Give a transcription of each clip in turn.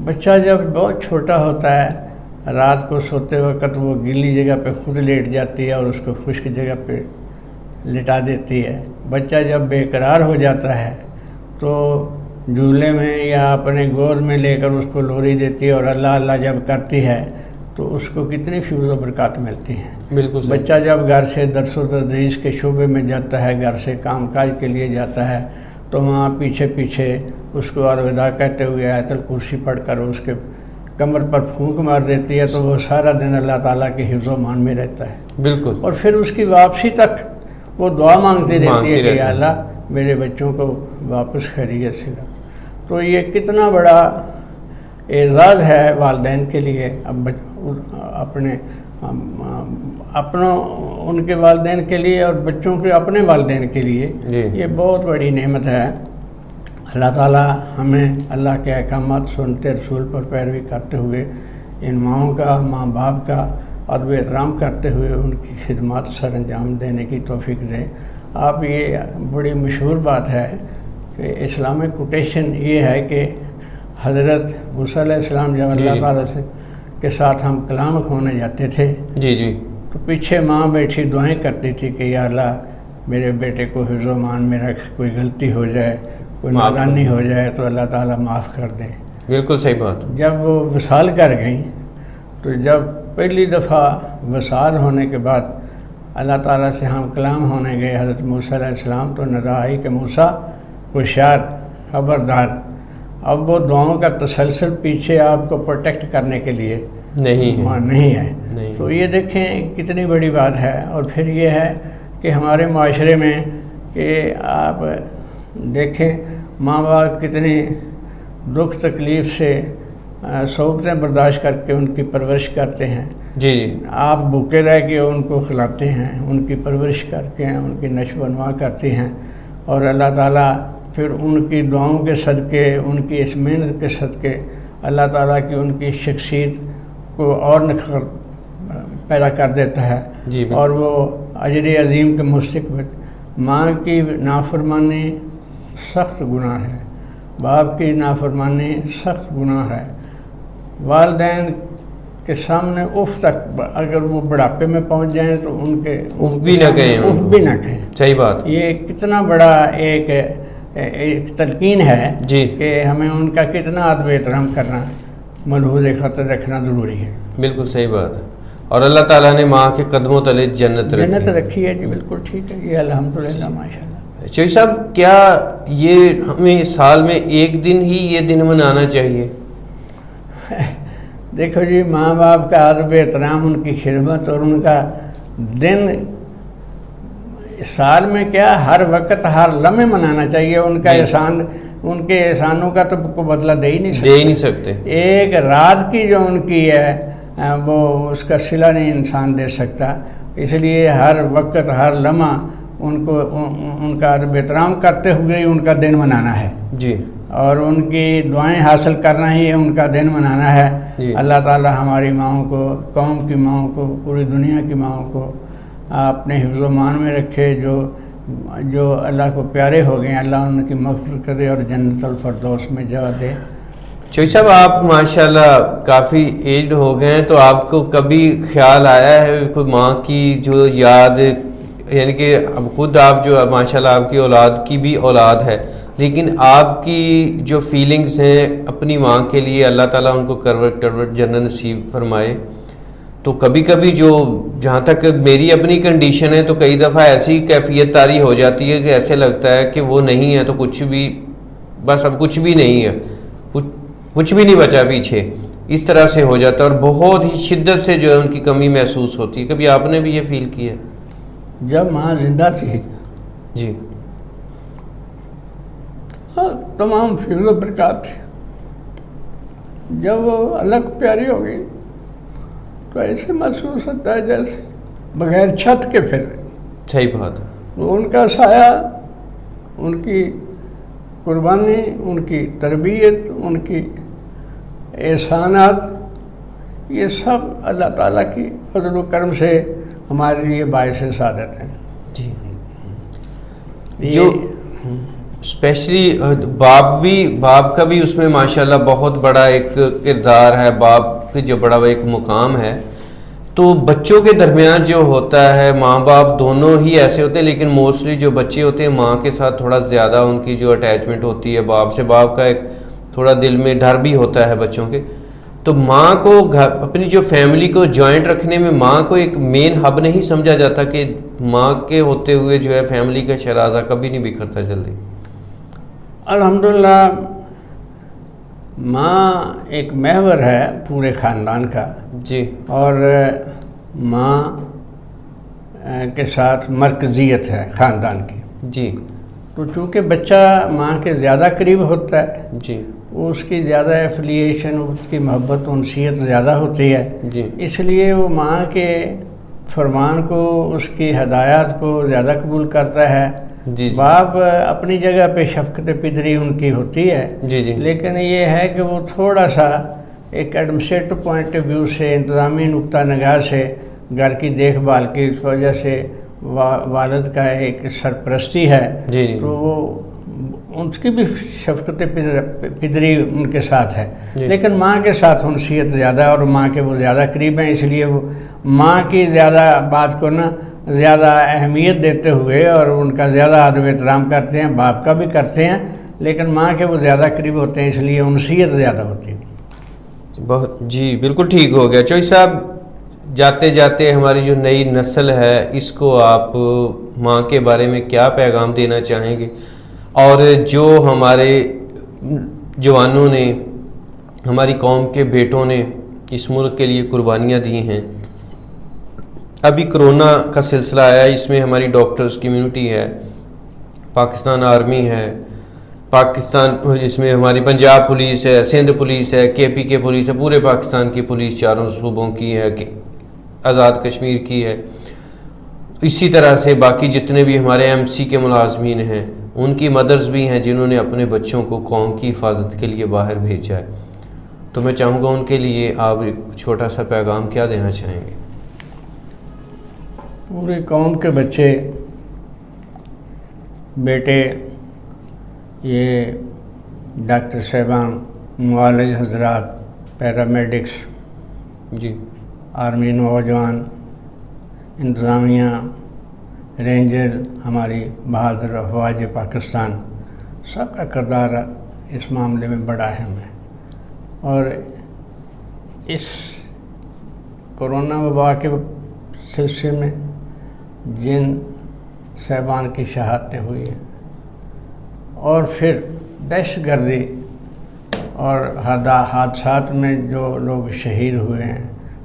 بچہ جب بہت چھوٹا ہوتا ہے، رات کو سوتے وقت وہ گیلی جگہ پہ خود لیٹ جاتی ہے اور اس کو خشک جگہ پہ لٹا دیتی ہے۔ بچہ جب بے قرار ہو جاتا ہے تو جھولے میں یا اپنے گود میں لے کر اس کو لوری دیتی ہے، اور اللہ اللہ جب کرتی ہے تو اس کو کتنی فیض و برکات ملتی ہیں۔ بالکل صحیح۔ بچہ جب گھر سے درس و تدریس کے شعبے میں جاتا ہے، گھر سے کام کاج کے لیے جاتا ہے، تو وہاں پیچھے پیچھے اس کو الوداع کہتے ہوئے آیت الکرسی پڑھ کر اس کے کمر پر پھونک مار دیتی ہے، تو وہ سارا دن اللہ تعالیٰ کے حفظ و امان میں رہتا ہے۔ بالکل۔ اور پھر اس کی واپسی تک وہ دعا مانگتی رہتی ہے کہ یا اللہ میرے بچوں کو واپس خیریت سے لا۔ تو یہ کتنا بڑا اعزاز ہے والدین کے لیے، اپنوں ان کے والدین کے لیے اور بچوں کے اپنے والدین کے لیے یہ بہت بڑی نعمت ہے۔ اللہ تعالیٰ ہمیں اللہ کے احکامات سنتے، رسول پر پیروی کرتے ہوئے ان ماؤں کا، ماں باپ کا ادب احترام کرتے ہوئے ان کی خدمات سر انجام دینے کی توفیق دیں۔ آپ یہ بڑی مشہور بات ہے کہ اسلامک کوٹیشن یہ ہے کہ حضرت موسیٰ علیہ السلام جب اللہ تعالیٰ سے کے ساتھ ہم کلام کھونے جاتے تھے تو پیچھے ماں بیٹھی دعائیں کرتی تھی کہ یا اللہ میرے بیٹے کو حفظ و امان میں رکھ، کوئی غلطی ہو جائے، کوئی نادانی ہو جائے تو اللہ تعالیٰ معاف کر دے۔ بالکل صحیح بات۔ جب وہ وصال کر گئیں تو جب پہلی دفعہ وصال ہونے کے بعد اللہ تعالیٰ سے ہم کلام ہونے گئے حضرت موسیٰ علیہ السلام، تو ندا آئی کہ موسیٰ ہوشیار، خبردار، اب وہ دعاؤں کا تسلسل پیچھے آپ کو پروٹیکٹ کرنے کے لیے نہیں ہے۔ تو یہ دیکھیں کتنی بڑی بات ہے۔ اور پھر یہ ہے کہ ہمارے معاشرے میں کہ آپ دیکھیں ماں باپ کتنی دکھ تکلیف سے صعوبتیں برداشت کر کے ان کی پرورش کرتے ہیں۔ آپ بھوکے رہ کے ان کو کھلاتے ہیں، ان کی پرورش کر کے ان کی نشو و نما کرتے ہیں، اور اللہ تعالیٰ پھر ان کی دعاؤں کے صدقے، ان کی اس محنت کے صدقے اللہ تعالیٰ کی ان کی شخصیت کو اور نکھر پیدا کر دیتا ہے، اور وہ اجر عظیم کے مستحق۔ ماں کی نافرمانی سخت گناہ ہے، باپ کی نافرمانی سخت گناہ ہے۔ والدین کے سامنے اف تک اگر وہ بڑھاپے میں پہنچ جائیں تو ان کے اف بھی نہ کہیں۔ صحیح بات۔ یہ کتنا بڑا ایک تلقین ہے کہ ہمیں ان کا کتنا ادب احترام کرنا، ملحوظ خاطر رکھنا ضروری ہے۔ بالکل صحیح بات ہے۔ اور اللہ تعالیٰ نے ماں کے قدموں تلے جنت رکھی ہے۔ جی بالکل ٹھیک ہے، یہ الحمدللہ ماشاءاللہ۔ چوہی صاحب، کیا یہ ہمیں سال میں ایک دن ہی یہ دن منانا چاہیے؟ دیکھو جی، ماں باپ کا ادب احترام، ان کی خدمت اور ان کا دن سال میں کیا ہر وقت ہر لمحے منانا چاہیے۔ ان کا احسان، ان کے احسانوں کا تو کو بدلہ دے ہی نہیں سکتے۔ ایک رات کی جو ان کی ہے وہ اس کا صلہ نہیں انسان دے سکتا۔ اس لیے ہر وقت ہر لمحہ ان کو ان کا ادب احترام کرتے ہوئے ان کا دن منانا ہے اور ان کی دعائیں حاصل کرنا ہی ان کا دن منانا ہے۔ اللہ تعالی ہماری ماؤں کو، قوم کی ماؤں کو، پوری دنیا کی ماؤں کو اپنے حفظ و امان میں رکھے۔ جو اللہ کو پیارے ہو گئے، اللہ ان کی مغفرت کرے اور جنت الفردوس میں جگہ دے۔ چوہی صاحب، آپ ماشاءاللہ کافی ایجڈ ہو گئے ہیں، تو آپ کو کبھی خیال آیا ہے کوئی ماں کی جو یاد، یعنی کہ اب خود آپ جو ماشاءاللہ آپ کی اولاد کی بھی اولاد ہے، لیکن آپ کی جو فیلنگز ہیں اپنی ماں کے لیے، اللہ تعالیٰ ان کو کروٹ جنت نصیب فرمائے، تو کبھی کبھی جو جہاں تک میری اپنی کنڈیشن ہے تو کئی دفعہ ایسی کیفیت طاری ہو جاتی ہے کہ ایسے لگتا ہے کہ وہ نہیں ہے تو کچھ بھی، بس اب کچھ بھی نہیں ہے، کچھ بھی نہیں بچا پیچھے، اس طرح سے ہو جاتا ہے اور بہت ہی شدت سے جو ہے ان کی کمی محسوس ہوتی ہے۔ کبھی آپ نے بھی یہ فیل کیا ہے؟ جب ماں زندہ تھی جی، تمام فضل و برکات تھی، جب وہ اللہ کو پیاری ہو گئی تو ایسے محسوس ہوتا ہے جیسے بغیر چھت کے پھر رہے۔ صحیح بات ہے۔ تو ان کا سایہ، ان کی قربانی، ان کی تربیت، ان کی احسانات، یہ سب اللہ تعالیٰ کی فضل و کرم سے ہمارے لیے باعث سعادت ہیں۔ جی، اسپیشلی باپ کا بھی اس میں ماشاءاللہ بہت بڑا ایک کردار ہے، باپ کا جو بڑا ایک مقام ہے. تو بچوں کے درمیان جو ہوتا ہے ماں باپ دونوں ہی ایسے ہوتے ہیں، لیکن موسٹلی جو بچے ہوتے ہیں ماں کے ساتھ تھوڑا زیادہ ان کی جو اٹیچمنٹ ہوتی ہے باپ سے، باپ کا ایک تھوڑا دل میں ڈر بھی ہوتا ہے بچوں کے. تو ماں کو اپنی جو فیملی کو جوائنٹ رکھنے میں ماں کو ایک مین ہب نہیں سمجھا جاتا کہ ماں کے ہوتے ہوئے جو ہے فیملی کا شرازہ کبھی نہیں بکھرتا جلدی. الحمدللہ ماں ایک محور ہے پورے خاندان کا. جی. اور ماں کے ساتھ مرکزیت ہے خاندان کی. جی. تو چونکہ بچہ ماں کے زیادہ قریب ہوتا ہے، جی، اس کی زیادہ ایفیلیشن، اس کی محبت انسیت زیادہ ہوتی ہے. جی. اس لیے وہ ماں کے فرمان کو، اس کی ہدایات کو زیادہ قبول کرتا ہے. جی. باپ اپنی جگہ پہ شفقت پدری ان کی ہوتی ہے. جی. جی. لیکن یہ ہے کہ وہ تھوڑا سا ایک ایڈمنسٹریٹو پوائنٹ آف ویو سے، انتظامی نقطہ نگاہ سے، گھر کی دیکھ بھال کی اس وجہ سے والد کا ایک سرپرستی ہے. جی. جی. تو وہ ان کی بھی شفقت پدری ان کے ساتھ ہے. جی. لیکن ماں کے ساتھ انسیت زیادہ ہے اور ماں کے وہ زیادہ قریب ہیں. اس لیے وہ ماں کی زیادہ بات کو نا زیادہ اہمیت دیتے ہوئے اور ان کا زیادہ ادب احترام کرتے ہیں. باپ کا بھی کرتے ہیں لیکن ماں کے وہ زیادہ قریب ہوتے ہیں، اس لیے انسیت زیادہ ہوتی ہے. بہت جی بالکل ٹھیک ہو گیا. چوئی صاحب، جاتے جاتے ہماری جو نئی نسل ہے اس کو آپ ماں کے بارے میں کیا پیغام دینا چاہیں گے؟ اور جو ہمارے جوانوں نے، ہماری قوم کے بیٹوں نے اس ملک کے لیے قربانیاں دی ہیں، ابھی کرونا کا سلسلہ آیا، اس میں ہماری ڈاکٹرز کمیونٹی ہے، پاکستان آرمی ہے، پاکستان اس میں ہماری پنجاب پولیس ہے، سندھ پولیس ہے، کے پی کے پولیس ہے، پورے پاکستان کی پولیس چاروں صوبوں کی ہے، آزاد کشمیر کی ہے. اسی طرح سے باقی جتنے بھی ہمارے ایم سی کے ملازمین ہیں، ان کی مدرز بھی ہیں جنہوں نے اپنے بچوں کو قوم کی حفاظت کے لیے باہر بھیجا ہے. تو میں چاہوں گا ان کے لیے آپ ایک چھوٹا سا پیغام کیا دینا چاہیں گے؟ پوری قوم کے بچے، بیٹے، یہ ڈاکٹر صاحبان، معالج حضرات، پیرامیڈکس، جی، آرمی نوجوان، انتظامیہ، رینجر، ہماری بہادر افواج پاکستان، سب کا کردار اس معاملے میں بڑا اہم ہے. اور اس کرونا وبا کے سلسلے میں جن صاحبان کی شہادتیں ہوئی ہیں اور پھر دہشت گردی اور حادثات میں جو لوگ شہید ہوئے ہیں،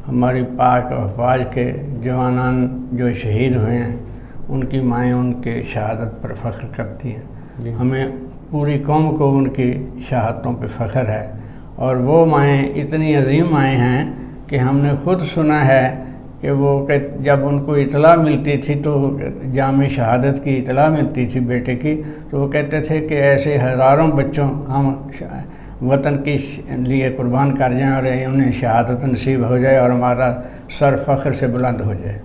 ہماری پاک افواج کے جوانان جو شہید ہوئے ہیں، ان کی مائیں ان کے شہادت پر فخر کرتی ہیں. ہمیں پوری قوم کو ان کی شہادتوں پہ فخر ہے. اور وہ مائیں اتنی عظیم مائیں ہیں کہ ہم نے خود سنا ہے کہ وہ جب ان کو اطلاع ملتی تھی تو جام شہادت کی اطلاع ملتی تھی بیٹے کی، تو وہ کہتے تھے کہ ایسے ہزاروں بچوں ہم وطن کے لیے قربان کر جائیں اور انہیں شہادت نصیب ہو جائے اور ہمارا سر فخر سے بلند ہو جائے.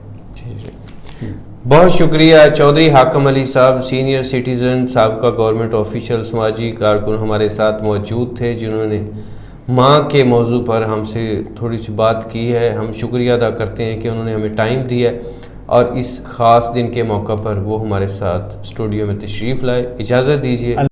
بہت شکریہ چودھری حاکم علی صاحب، سینئر سٹیزن، سابقہ گورنمنٹ آفیشل، سماجی کارکن ہمارے ساتھ موجود تھے جنہوں نے ماں کے موضوع پر ہم سے تھوڑی سی بات کی ہے. ہم شکریہ ادا کرتے ہیں کہ انہوں نے ہمیں ٹائم دیا اور اس خاص دن کے موقع پر وہ ہمارے ساتھ اسٹوڈیو میں تشریف لائے. اجازت دیجیے.